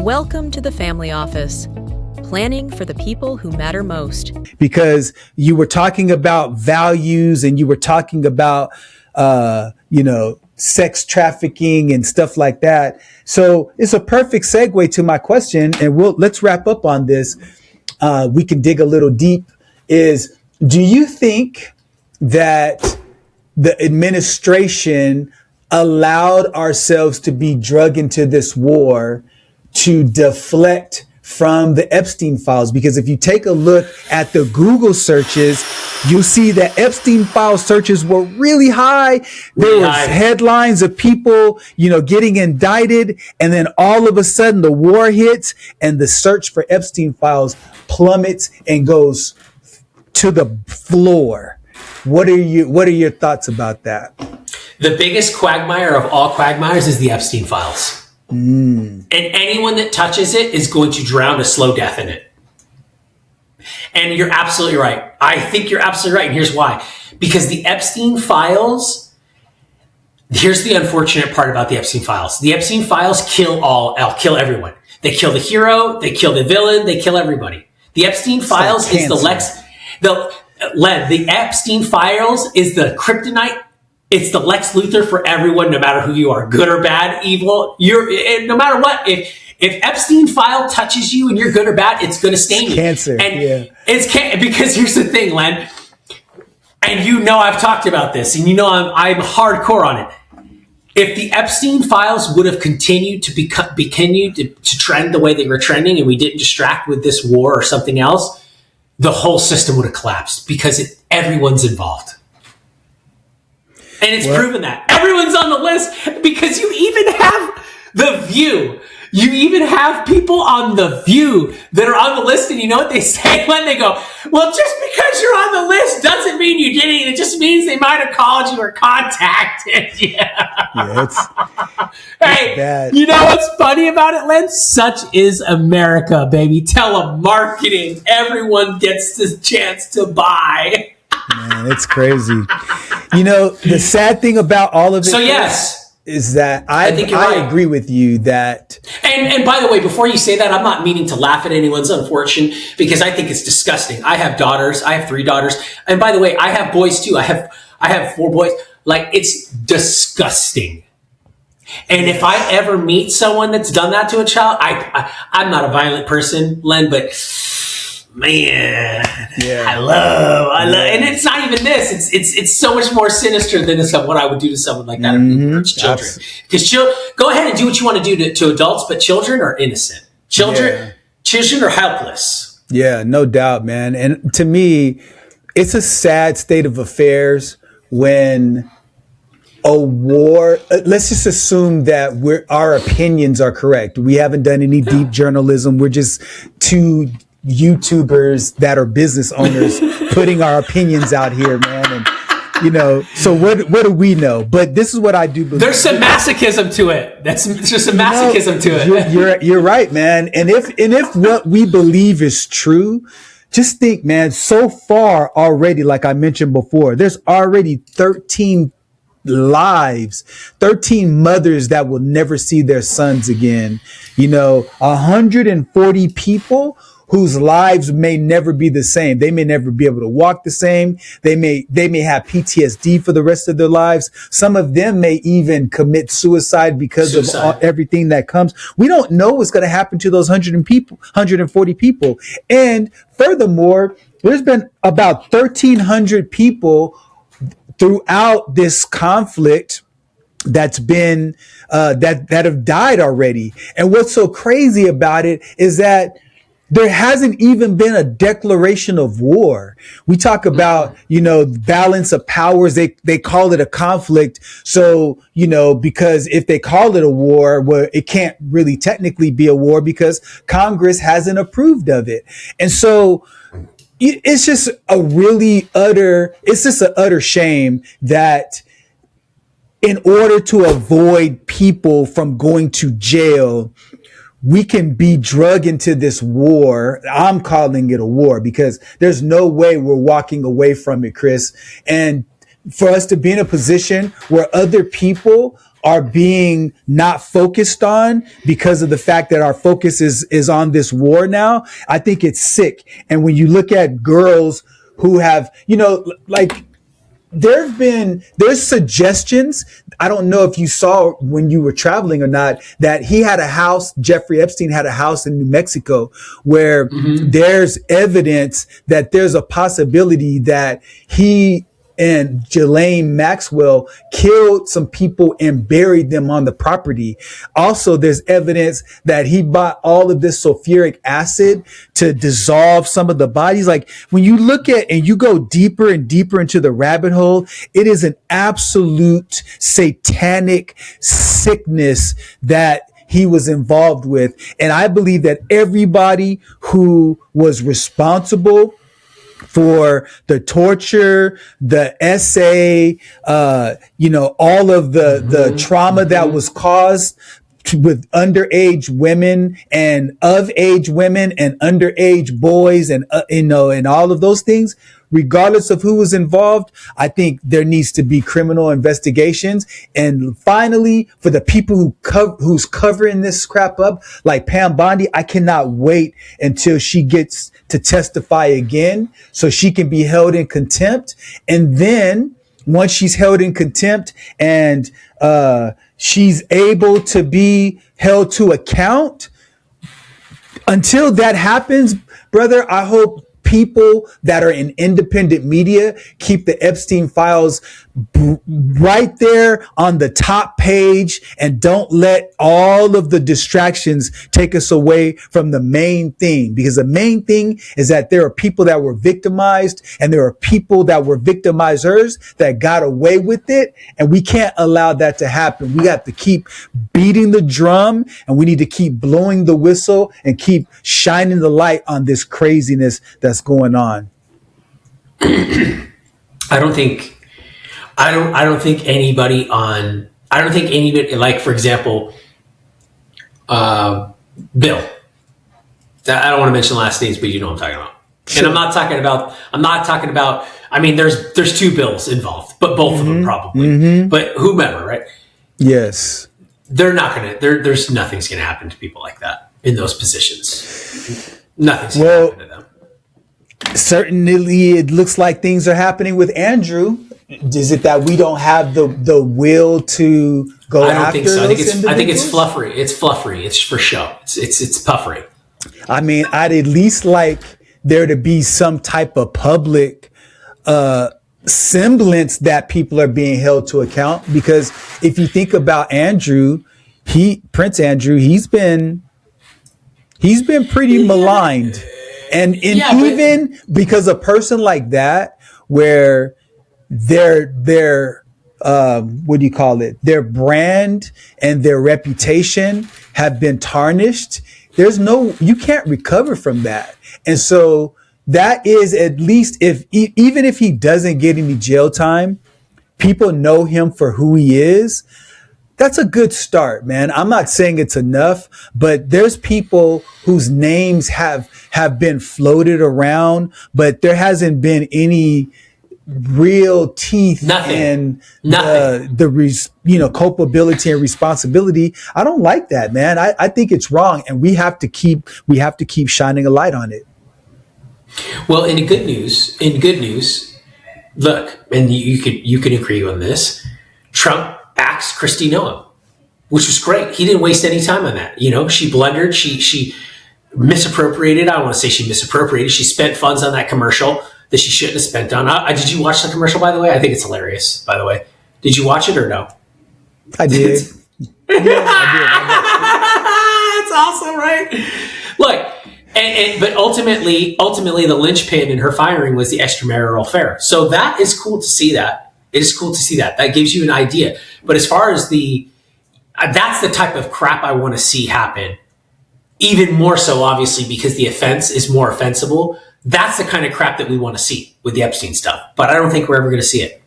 Welcome to the Family Office, planning for the people who matter most. Because you were talking about values and you were talking about, sex trafficking and stuff like that. So it's a perfect segue to my question, and let's wrap up on this. We can dig a little deep. Do you think that the administration allowed ourselves to be drug into this war to deflect from the Epstein files? Because if you take a look at the Google searches, you'll see that Epstein file searches were really high. There was headlines of people, getting indicted. And then all of a sudden the war hits and the search for Epstein files plummets and goes to the floor. What are your thoughts about that? The biggest quagmire of all quagmires is the Epstein files. And anyone that touches it is going to drown a slow death in it. And you're absolutely right. I think you're absolutely right. And here's why. Because the Epstein files, here's the unfortunate part about the Epstein files. The Epstein files kill everyone. They kill the hero, they kill the villain, they kill everybody. The Epstein files is the Epstein files is the kryptonite. It's the Lex Luthor for everyone, no matter who you are, good or bad, evil. No matter what. If Epstein file touches you and you're good or bad, it's going to stain you. Cancer. And it's because here's the thing, Len. And I've talked about this, and I'm hardcore on it. If the Epstein files would have continued to trend the way they were trending, and we didn't distract with this war or something else, the whole system would have collapsed because everyone's involved. And it's proven that. Everyone's on the list because you even have The View. You even have people on The View that are on the list, and you know what they say when they go, well, just because you're on the list doesn't mean you did it. It just means they might have called you or contacted you. Yeah, it's hey, bad. You know what's funny about it, Len? Such is America, baby. Telemarketing. Everyone gets the chance to buy. Man, it's crazy. The sad thing about all of it. So yes, is that I think you're right. agree with you that. And by the way, before you say that, I'm not meaning to laugh at anyone's unfortune, because I think it's disgusting. I have daughters. I have 3 daughters. And by the way, I have boys too. I have 4 boys. Like, it's disgusting. And if I ever meet someone that's done that to a child, I'm not a violent person, Len, but man, I love, and it's not even this. It's so much more sinister than what I would do to someone like that. It's children, because go ahead and do what you want to do to adults, but children are innocent. Children are helpless. Yeah, no doubt, man. And to me, it's a sad state of affairs when a war. Let's just assume that our opinions are correct. We haven't done any deep journalism. We're just 2 YouTubers that are business owners putting our opinions out here, man. And so what do we know? But this is what I do believe. There's some masochism to it. There's some masochism to it. You're right, man. And if what we believe is true, just think, man, so far already, like I mentioned before, there's already 13 lives, 13 mothers that will never see their sons again. 140 people whose lives may never be the same. They may never be able to walk the same. They may have PTSD for the rest of their lives. Some of them may even commit suicide because of everything that comes. We don't know what's going to happen to those 140 people. And furthermore, there's been about 1,300 people throughout this conflict that's been that have died already. And what's so crazy about it is that there hasn't even been a declaration of war. We talk about, balance of powers. They call it a conflict. So, because if they call it a war, well, it can't really technically be a war because Congress hasn't approved of it. And so it's just an utter shame that in order to avoid people from going to jail, we can be drug into this war. I'm calling it a war because there's no way we're walking away from it, Chris. And for us to be in a position where other people are being not focused on because of the fact that our focus is on this war now. I think it's sick. And when you look at girls who have, like, there's suggestions. I don't know if you saw when you were traveling or not, that he had a house, Jeffrey Epstein had a house in New Mexico where there's evidence that there's a possibility that he and Ghislaine Maxwell killed some people and buried them on the property. Also, there's evidence that he bought all of this sulfuric acid to dissolve some of the bodies. Like, when you look at and you go deeper and deeper into the rabbit hole, it is an absolute satanic sickness that he was involved with. And I believe that everybody who was responsible for the torture, the essay, all of the trauma that was caused with underage women and of age women and underage boys and, and all of those things. Regardless of who was involved, I think there needs to be criminal investigations. And finally, for the people who's covering this crap up, like Pam Bondi, I cannot wait until she gets to testify again so she can be held in contempt. And then once she's held in contempt and she's able to be held to account, until that happens, brother, I hope people that are in independent media keep the Epstein files right there on the top page and don't let all of the distractions take us away from the main thing. Because the main thing is that there are people that were victimized and there are people that were victimizers that got away with it. And we can't allow that to happen. We have to keep beating the drum and we need to keep blowing the whistle and keep shining the light on this craziness that's going on. I don't think anybody, like, for example, Bill. I don't want to mention last names, but you know what I'm talking about. Sure. And I'm not talking about, I mean, there's two Bills involved, but both of them probably, but whomever, right? Yes. There's nothing's going to happen to people like that in those positions. Nothing's going to happen to them. Certainly, it looks like things are happening with Andrew. Is it that we don't have the will to go after? I don't think so. I think it's fluffery. It's fluffery. It's for show. It's puffery. I mean, I'd at least like there to be some type of public semblance that people are being held to account. Because if you think about Andrew, Prince Andrew, he's been pretty maligned. And even because a person like that, where their what do you call it? Their brand and their reputation have been tarnished. You can't recover from that. And so that is, at least even if he doesn't get any jail time, people know him for who he is. That's a good start, man. I'm not saying it's enough, but there's people whose names have been floated around, but there hasn't been any real teeth in the culpability and responsibility. I don't like that, man. I think it's wrong, and we have to keep shining a light on it. Well, in good news, look, and you could agree on this. Trump axed Kristi Noem, which was great. He didn't waste any time on that. She blundered. She misappropriated. I don't want to say she misappropriated. She spent funds on that commercial that she shouldn't have spent on. Did you watch the commercial, by the way? I think it's hilarious, by the way. Did you watch it or no? I did. Yeah, I did. It's awesome, right? Look, but ultimately, the linchpin in her firing was the extramarital affair. So that is cool to see that. It is cool to see that. That gives you an idea. But as far as that's the type of crap I want to see happen. Even more so, obviously, because the offense is more offensible. That's the kind of crap that we want to see with the Epstein stuff. But I don't think we're ever going to see it.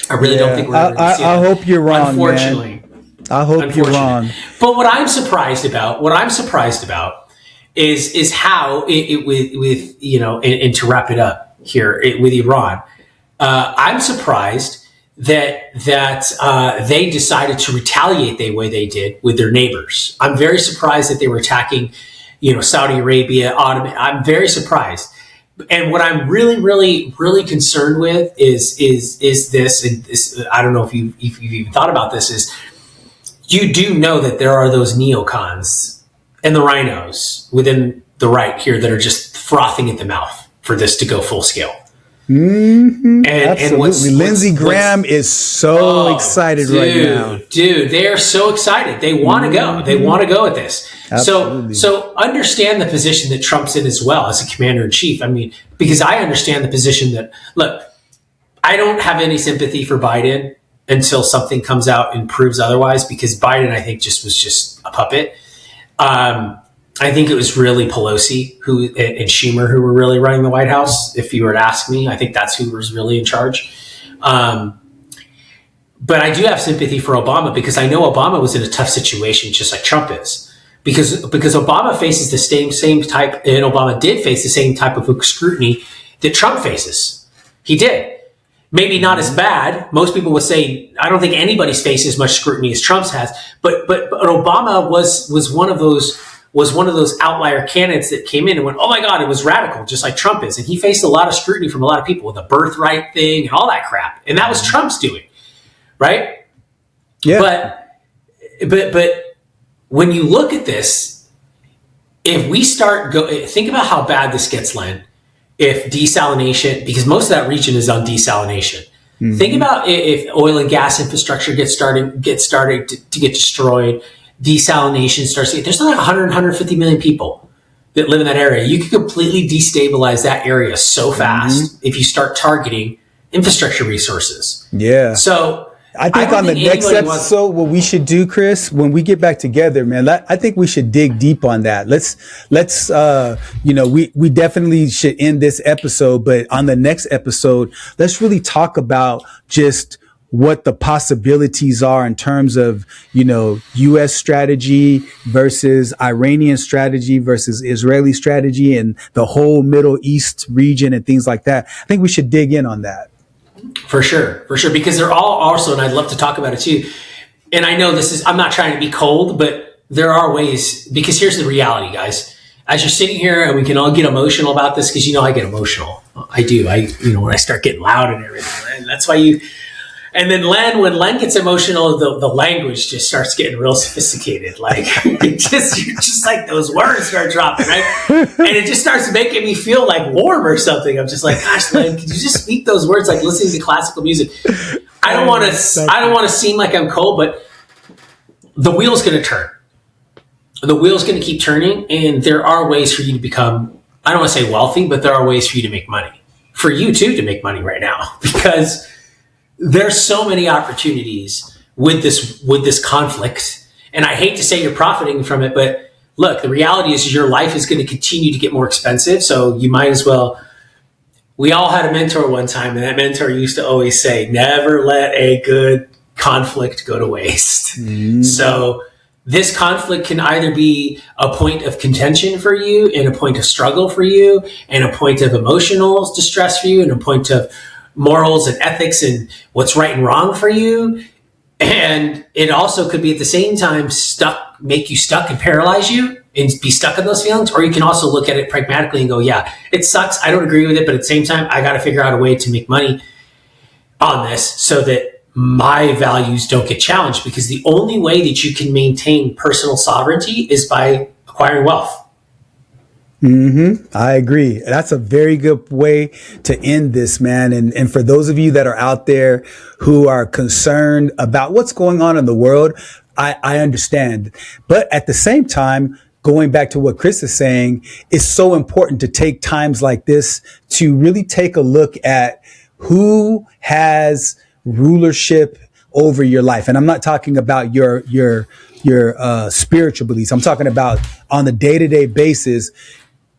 I really don't think we're ever going to see it. I hope you're wrong, unfortunately. Man. I hope you're wrong. But what I'm surprised about is how and to wrap it up here with Iran, I'm surprised that they decided to retaliate the way they did with their neighbors. I'm very surprised that they were attacking, Saudi Arabia, Ottoman. I'm very surprised. And what I'm really, really, really concerned with is this. And this, I don't know if you've even thought about this. Is you do know that there are those neocons and the rhinos within the right here that are just frothing at the mouth for this to go full scale. Mm-hmm. Absolutely. And Lindsey Graham is so excited right now. Dude, they are so excited. They want to go. They want to go at this. Absolutely. So understand the position that Trump's in as well as a commander in chief. I mean, because I understand the position that, look, I don't have any sympathy for Biden until something comes out and proves otherwise, because Biden, I think, was just a puppet. I think it was really Pelosi and Schumer who were really running the White House. If you were to ask me, I think that's who was really in charge. But I do have sympathy for Obama, because I know Obama was in a tough situation, just like Trump is, because Obama faces the same type, and Obama did face the same type of scrutiny that Trump faces. He did. Maybe not as bad. Most people would say, I don't think anybody's faced as much scrutiny as Trump's has, but Obama was one of those outlier candidates that came in and went, oh my God, it was radical, just like Trump is. And he faced a lot of scrutiny from a lot of people with the birthright thing and all that crap. And that was Trump's doing, right? Yeah. But when you look at this, if we think about how bad this gets, Len, if desalination, because most of that region is on desalination. Mm-hmm. Think about if oil and gas infrastructure gets started to get destroyed. Desalination starts. There's like 150 million people that live in that area. You can completely destabilize that area so fast if you start targeting infrastructure resources. Yeah. So I think on the next episode, what we should do, Chris, when we get back together, man, I think we should dig deep on that. Let's we definitely should end this episode, but on the next episode, let's really talk about just what the possibilities are in terms of, U.S. strategy versus Iranian strategy versus Israeli strategy and the whole Middle East region and things like that. I think we should dig in on that. For sure. Because they're all also, and I'd love to talk about it too. And I know I'm not trying to be cold, but there are ways, because here's the reality, guys. As you're sitting here, and we can all get emotional about this, because I get emotional. I do. When I start getting loud and everything, and that's why and then when Len gets emotional, the language just starts getting real sophisticated. Like you're just like those words start dropping, right? And it just starts making me feel like warm or something. I'm just like, gosh, Len, could you just speak those words like listening to classical music? I don't want to seem like I'm cold, but the wheel's going to turn. The wheel's going to keep turning, and there are ways for you to become, I don't want to say wealthy, but there are ways for you to make money. For you too to make money right now, because there's so many opportunities with this conflict. And I hate to say you're profiting from it, but look, the reality is your life is going to continue to get more expensive. So you might as well. We all had a mentor one time, and that mentor used to always say, never let a good conflict go to waste. Mm. So this conflict can either be a point of contention for you, and a point of struggle for you, and a point of emotional distress for you, and a point of morals and ethics and what's right and wrong for you. And it also could be at the same time make you stuck and paralyze you and be stuck in those feelings. Or you can also look at it pragmatically and go, yeah, it sucks. I don't agree with it. But at the same time, I got to figure out a way to make money on this so that my values don't get challenged, because the only way that you can maintain personal sovereignty is by acquiring wealth. Mm-hmm. I agree. That's a very good way to end this, man. And for those of you that are out there who are concerned about what's going on in the world, I understand. But at the same time, going back to what Chris is saying, it's so important to take times like this to really take a look at who has rulership over your life. And I'm not talking about your spiritual beliefs. I'm talking about on the day-to-day basis.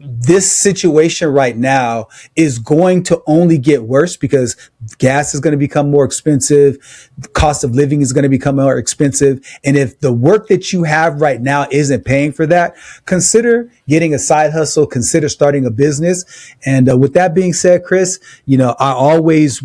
This situation right now is going to only get worse, because gas is going to become more expensive. The cost of living is going to become more expensive. And if the work that you have right now isn't paying for that, consider getting a side hustle, consider starting a business. And with that being said, Chris, I always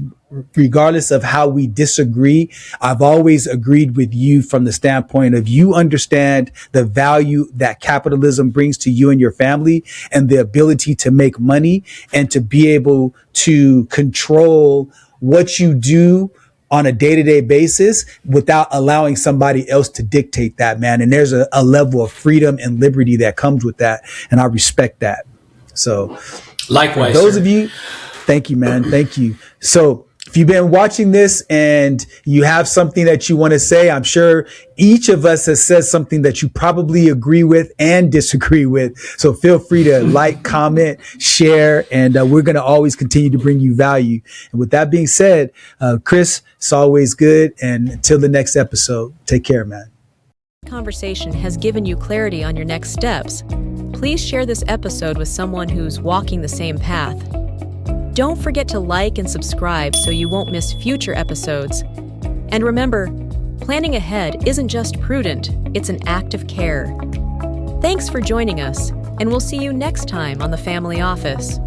regardless of how we disagree, I've always agreed with you from the standpoint of you understand the value that capitalism brings to you and your family and the ability to make money and to be able to control what you do on a day-to-day basis without allowing somebody else to dictate that, man. And there's a level of freedom and liberty that comes with that. And I respect that. So likewise, for those sir. of you, thank you, man. Thank you. So if you've been watching this and you have something that you want to say, I'm sure each of us has said something that you probably agree with and disagree with. So feel free to like, comment, share, and we're going to always continue to bring you value. And with that being said, Chris, it's always good. And until the next episode, take care, man. Conversation has given you clarity on your next steps. Please share this episode with someone who's walking the same path. Don't forget to like and subscribe so you won't miss future episodes. And remember, planning ahead isn't just prudent, it's an act of care. Thanks for joining us, and we'll see you next time on The Family Office.